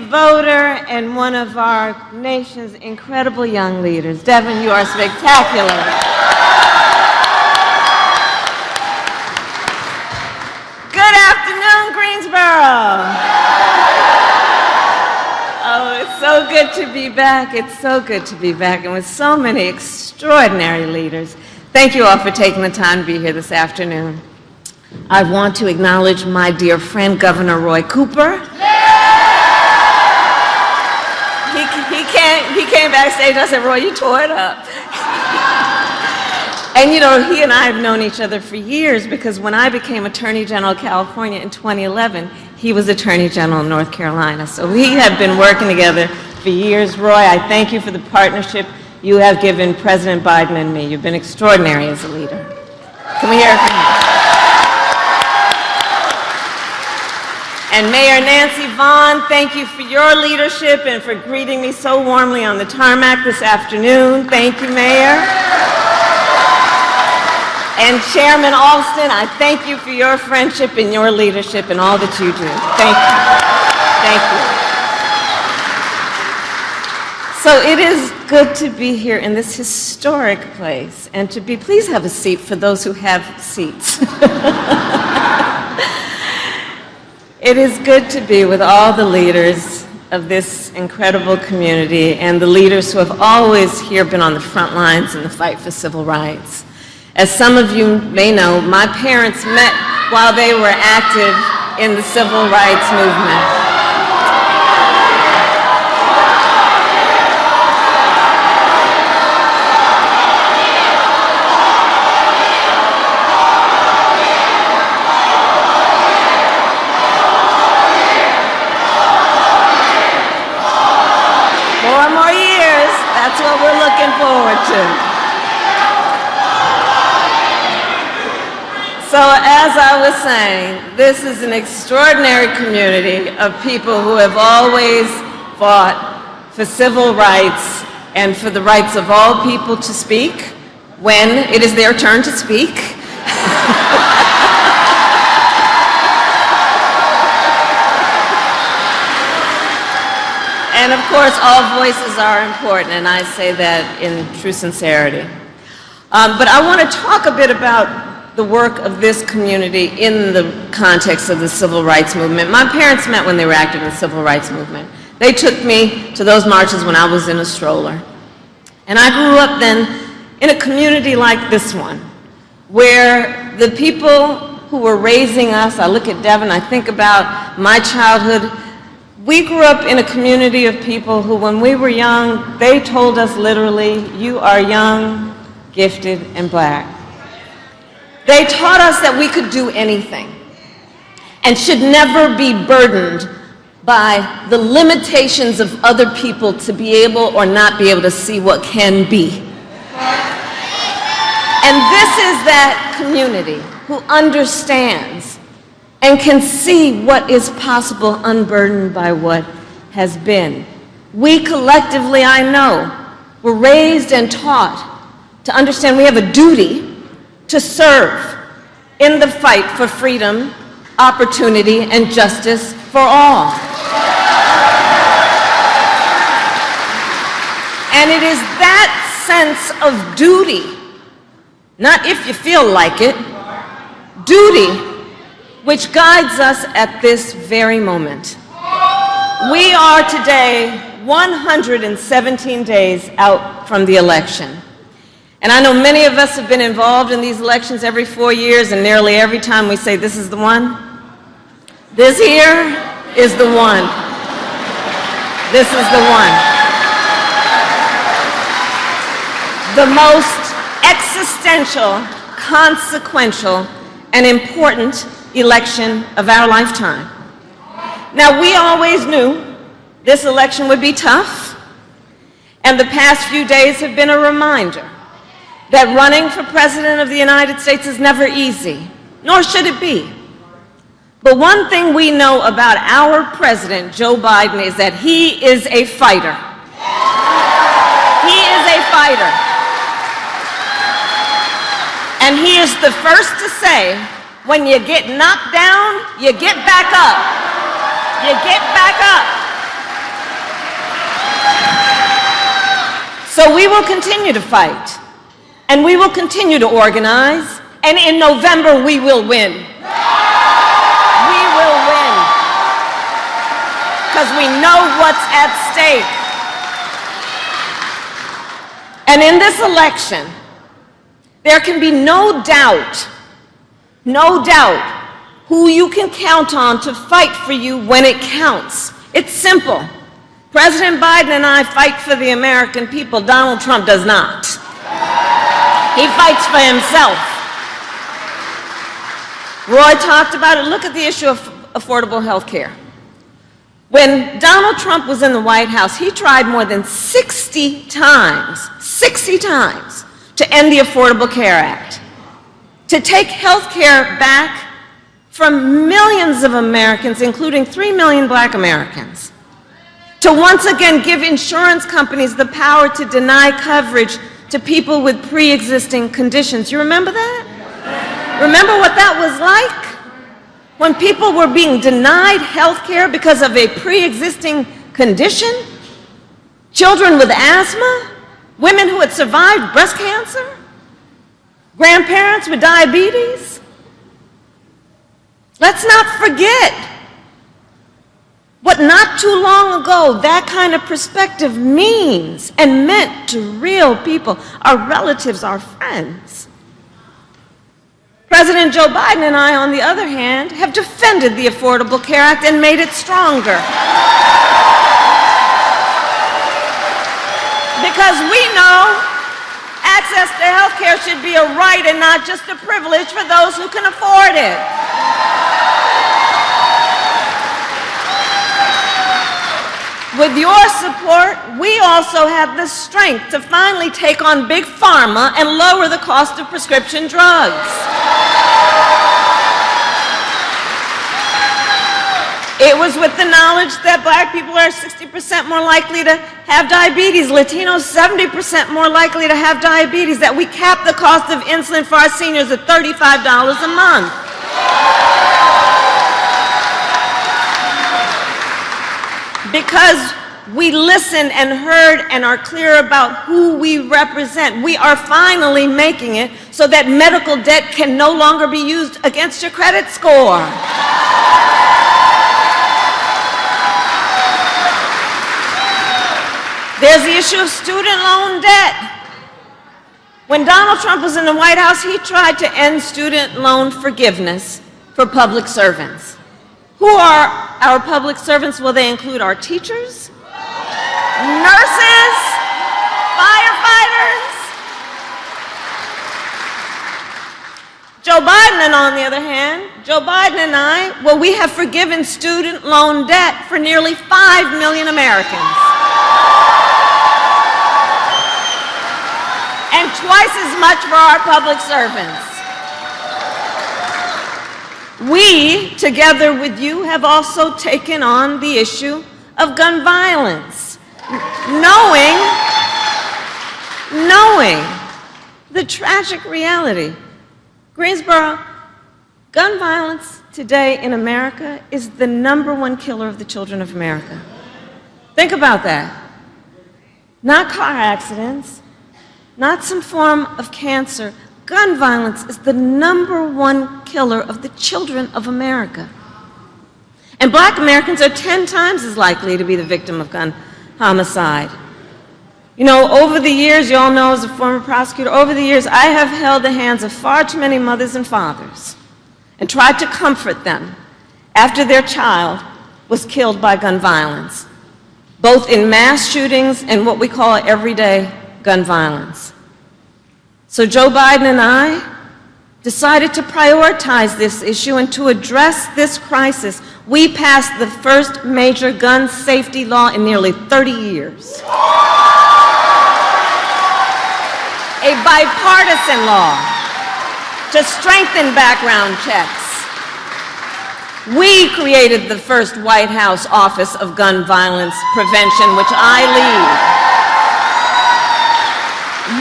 voter and one of our nation's incredible young leaders. Devin, you are spectacular. Good afternoon, Greensboro. Oh, it's so good to be back. It's so good to be back, and with so many extraordinary leaders. Thank you all for taking the time to be here this afternoon. I want to acknowledge my dear friend, Governor Roy Cooper. He came backstage, and I said, Roy, you tore it up. And you know, he and I have known each other for years because when I became Attorney General of California in 2011, he was Attorney General of North Carolina. So we have been working together for years. Roy, I thank you for the partnership you have given President Biden and me. You've been extraordinary as a leader. Can we hear it from you? And Mayor Nancy Vaughn, thank you for your leadership and for greeting me so warmly on the tarmac this afternoon. Thank you, Mayor. And Chairman Alston, I thank you for your friendship and your leadership and all that you do. Thank you. Thank you. So it is good to be here in this historic place and to be, please have a seat for those who have seats. It is good to be with all the leaders of this incredible community and the leaders who have always here been on the front lines in the fight for civil rights. As some of you may know, my parents met while they were active in the civil rights movement. More years, that's what we're looking forward to. So as I was saying, this is an extraordinary community of people who have always fought for civil rights and for the rights of all people to speak when it is their turn to speak. And of course, all voices are important, and I say that in true sincerity. But I want to talk a bit about the work of this community in the context of the civil rights movement. My parents met when they were active in the civil rights movement. They took me to those marches when I was in a stroller. And I grew up then in a community like this one, where the people who were raising us, I look at Devin, I think about my childhood. We grew up in a community of people who, when we were young, they told us literally, you are young, gifted, and black. They taught us that we could do anything and should never be burdened by the limitations of other people to be able or not be able to see what can be. And this is that community who understands and can see what is possible unburdened by what has been. We collectively, I know, were raised and taught to understand we have a duty to serve in the fight for freedom, opportunity, and justice for all. And it is that sense of duty, not if you feel like it, duty, which guides us at this very moment. We are today 117 days out from the election. And I know many of us have been involved in these elections every 4 years, and nearly every time we say, this is the one. This here is the one. This is the one. The most existential, consequential, and important election of our lifetime. Now, we always knew this election would be tough, and the past few days have been a reminder that running for President of the United States is never easy, nor should it be. But one thing we know about our President, Joe Biden, is that he is a fighter. He is a fighter. And he is the first to say, when you get knocked down, you get back up. You get back up. So we will continue to fight, and we will continue to organize, and in November we will win. We will win, because we know what's at stake. And in this election, there can be no doubt who you can count on to fight for you when it counts. It's simple. President Biden and I fight for the American people. Donald Trump does not. He fights for himself. Roy talked about it. Look at the issue of affordable health care. When Donald Trump was in the White House, he tried more than 60 times to end the Affordable Care Act, to take health care back from millions of Americans, including 3 million Black Americans, to once again give insurance companies the power to deny coverage to people with pre-existing conditions. You remember that? Remember what that was like? When people were being denied health care because of a pre-existing condition? Children with asthma? Women who had survived breast cancer? Grandparents with diabetes? Let's not forget what not too long ago that kind of perspective means and meant to real people, our relatives, our friends. President Joe Biden and I, on the other hand, have defended the Affordable Care Act and made it stronger. Because we know access to health care should be a right and not just a privilege for those who can afford it. With your support, we also have the strength to finally take on Big Pharma and lower the cost of prescription drugs. It was with the knowledge that Black people are 60% more likely to have diabetes, Latinos 70% more likely to have diabetes, that we capped the cost of insulin for our seniors at $35 a month. Because we listened and heard and are clear about who we represent, we are finally making it so that medical debt can no longer be used against your credit score. There's the issue of student loan debt. When Donald Trump was in the White House, he tried to end student loan forgiveness for public servants. Who are our public servants? Well, they include our teachers, nurses, firefighters. Joe Biden, and on the other hand, Joe Biden and I, well, we have forgiven student loan debt for nearly 5 million Americans. And twice as much for our public servants. We, together with you, have also taken on the issue of gun violence, knowing the tragic reality. Greensboro, gun violence today in America is the #1 killer of the children of America. Think about that. Not car accidents, not some form of cancer. Gun violence is the #1 killer of the children of America. And Black Americans are 10 times as likely to be the victim of gun homicide. You know, over the years, you all know as a former prosecutor, over the years I have held the hands of far too many mothers and fathers and tried to comfort them after their child was killed by gun violence, both in mass shootings and what we call everyday gun violence. So Joe Biden and I decided to prioritize this issue, and to address this crisis, we passed the first major gun safety law in nearly 30 years. A bipartisan law to strengthen background checks. We created the first White House Office of Gun Violence Prevention, which I lead.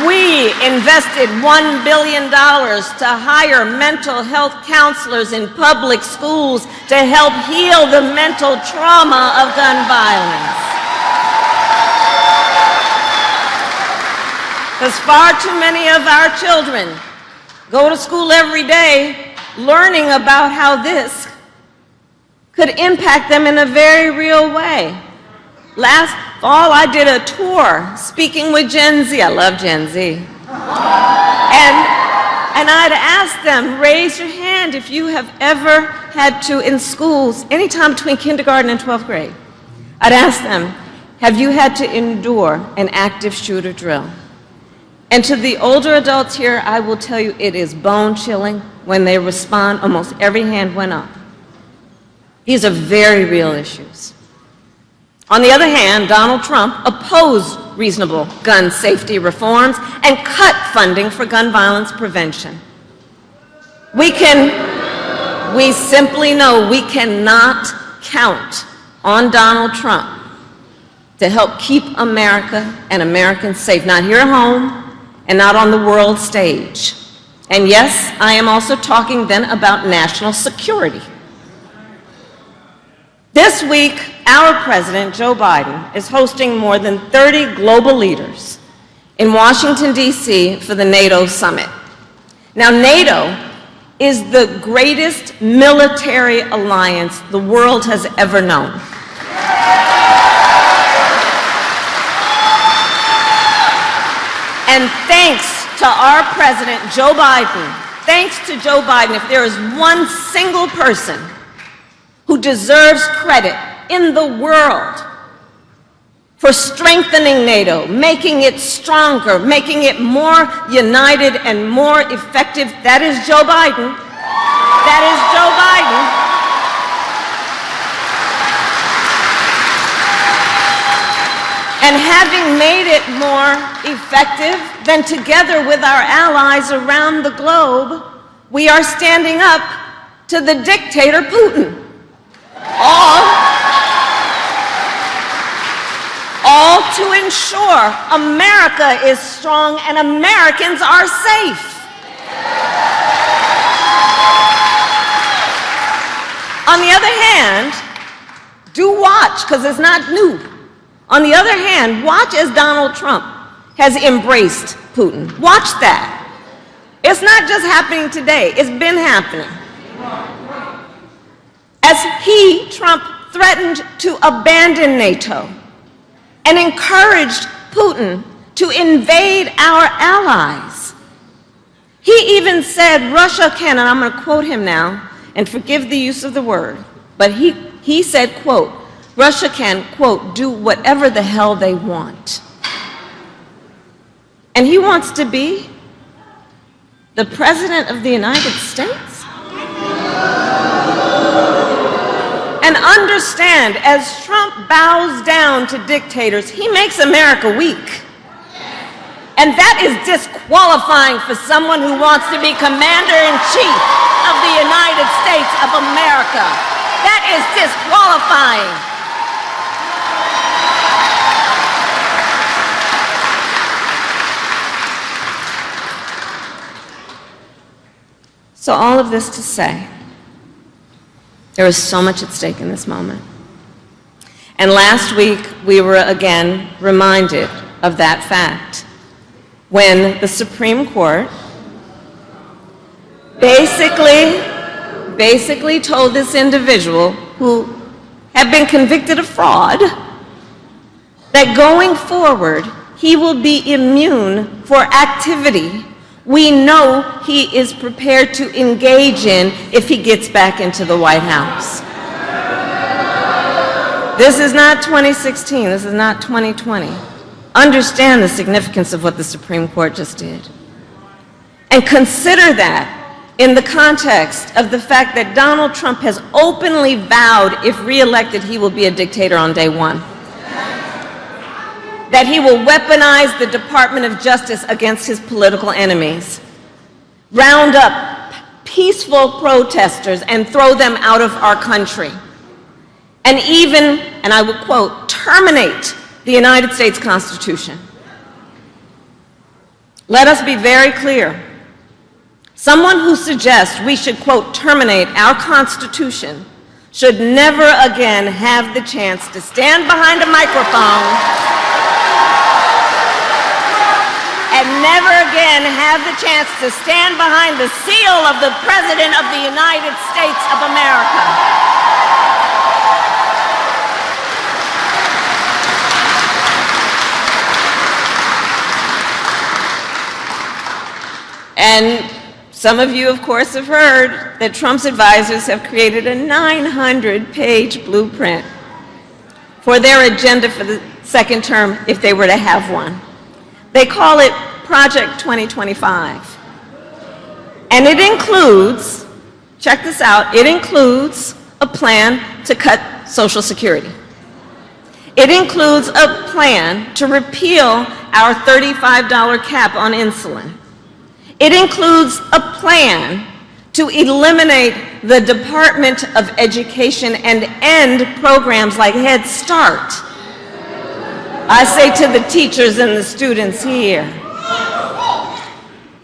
We invested $1 billion to hire mental health counselors in public schools to help heal the mental trauma of gun violence. Because far too many of our children go to school every day learning about how this could impact them in a very real way. Last fall, I did a tour speaking with Gen Z. I love Gen Z. And I'd ask them, raise your hand if you have ever had to, in schools, anytime between kindergarten and 12th grade, I'd ask them, have you had to endure an active shooter drill? And to the older adults here, I will tell you it is bone-chilling when they respond. Almost every hand went up. These are very real issues. On the other hand, Donald Trump opposed reasonable gun safety reforms and cut funding for gun violence prevention. We simply know we cannot count on Donald Trump to help keep America and Americans safe, not here at home and not on the world stage. And yes, I am also talking then about national security. This week, our President, Joe Biden, is hosting more than 30 global leaders in Washington, D.C. for the NATO summit. Now, NATO is the greatest military alliance the world has ever known. And thanks to our President, Joe Biden, if there is one single person who deserves credit in the world for strengthening NATO, making it stronger, making it more united and more effective, that is Joe Biden. That is Joe Biden. And having made it more effective, then together with our allies around the globe, we are standing up to the dictator Putin. All to ensure America is strong and Americans are safe. On the other hand, do watch, because it's not new. On the other hand, watch as Donald Trump has embraced Putin. Watch that. It's not just happening today, it's been happening. As Trump, threatened to abandon NATO and encouraged Putin to invade our allies. He even said Russia can, and I'm going to quote him now, and forgive the use of the word, but he said, quote, Russia can, quote, do whatever the hell they want. And he wants to be the President of the United States? And understand, as Trump bows down to dictators, he makes America weak. And that is disqualifying for someone who wants to be Commander-in-Chief of the United States of America. That is disqualifying. So all of this to say, there is so much at stake in this moment. And last week, we were again reminded of that fact when the Supreme Court basically told this individual who had been convicted of fraud that going forward, he will be immune for activity we know he is prepared to engage in if he gets back into the White House. This is not 2016, this is not 2020. Understand the significance of what the Supreme Court just did. And consider that in the context of the fact that Donald Trump has openly vowed, if reelected, he will be a dictator on day one. That he will weaponize the Department of Justice against his political enemies, round up peaceful protesters and throw them out of our country, and even, and I will quote, terminate the United States Constitution. Let us be very clear. Someone who suggests we should, quote, terminate our Constitution should never again have the chance to stand behind a microphone and never again have the chance to stand behind the seal of the President of the United States of America. And some of you, of course, have heard that Trump's advisors have created a 900-page blueprint for their agenda for the second term if they were to have one. They call it Project 2025. And it includes, check this out, it includes a plan to cut Social Security. It includes a plan to repeal our $35 cap on insulin. It includes a plan to eliminate the Department of Education and end programs like Head Start. I say to the teachers and the students here.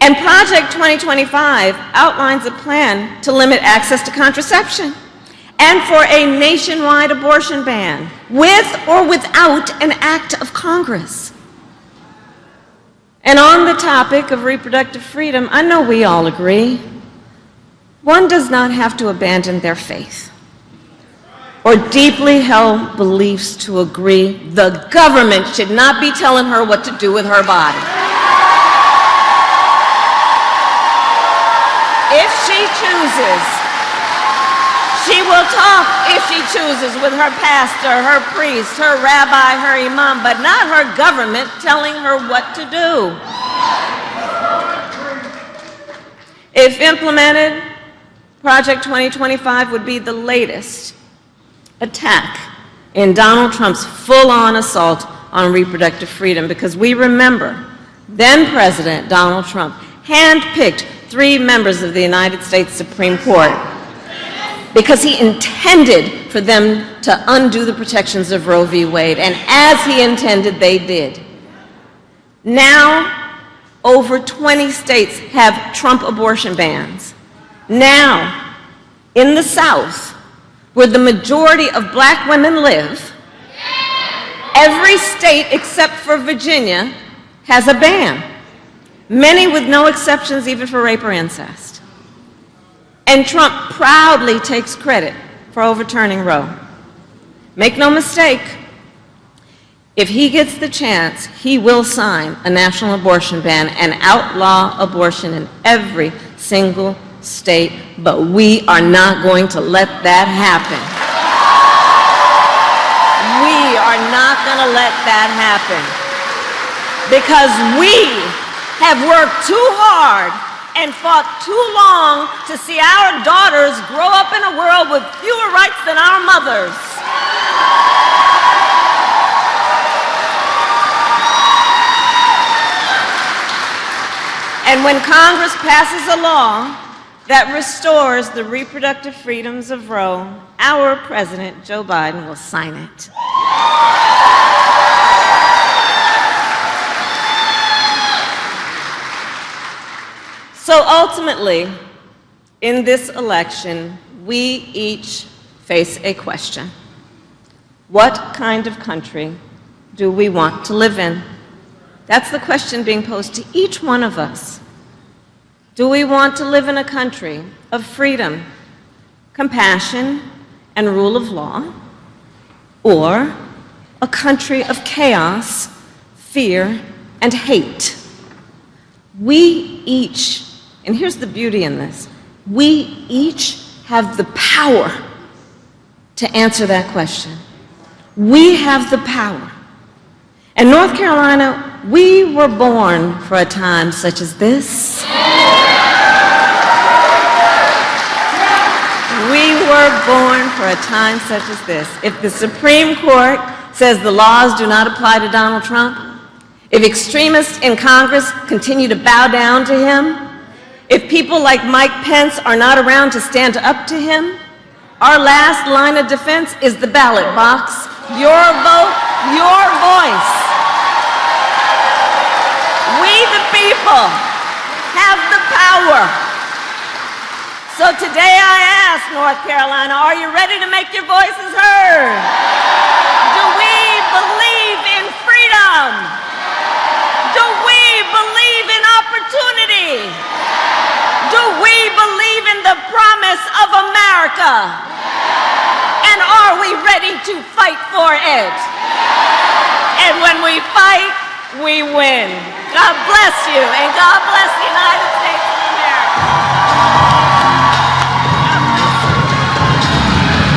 And Project 2025 outlines a plan to limit access to contraception and for a nationwide abortion ban, with or without an act of Congress. And on the topic of reproductive freedom, I know we all agree, one does not have to abandon their faith or deeply held beliefs to agree the government should not be telling her what to do with her body. If she chooses, she will talk, if she chooses, with her pastor, her priest, her rabbi, her imam, but not her government telling her what to do. If implemented, Project 2025 would be the latest attack in Donald Trump's full-on assault on reproductive freedom, because we remember then President Donald Trump handpicked 3 members of the United States Supreme Court because he intended for them to undo the protections of Roe v. Wade, and as he intended, they did. Now, over 20 states have Trump abortion bans. Now, in the South, where the majority of black women live, every state except for Virginia has a ban, many with no exceptions even for rape or incest. And Trump proudly takes credit for overturning Roe. Make no mistake, if he gets the chance, he will sign a national abortion ban and outlaw abortion in every single state, but we are not going to let that happen. We are not going to let that happen, because we have worked too hard and fought too long to see our daughters grow up in a world with fewer rights than our mothers. And when Congress passes a law that restores the reproductive freedoms of Roe, our President, Joe Biden, will sign it. So ultimately, in this election, we each face a question. What kind of country do we want to live in? That's the question being posed to each one of us. Do we want to live in a country of freedom, compassion, and rule of law, or a country of chaos, fear, and hate? We each, and here's the beauty in this, we each have the power to answer that question. We have the power. In North Carolina, we were born for a time such as this. We were born for a time such as this. If the Supreme Court says the laws do not apply to Donald Trump, if extremists in Congress continue to bow down to him, if people like Mike Pence are not around to stand up to him, our last line of defense is the ballot box. Your vote, your voice. We the people have the power. So today I ask North Carolina, are you ready to make your voices heard? Do we believe in freedom? Do we believe in opportunity? Do we believe in the promise of America? And are we ready to fight for it? And when we fight, we win. God bless you, and God bless the United States of America.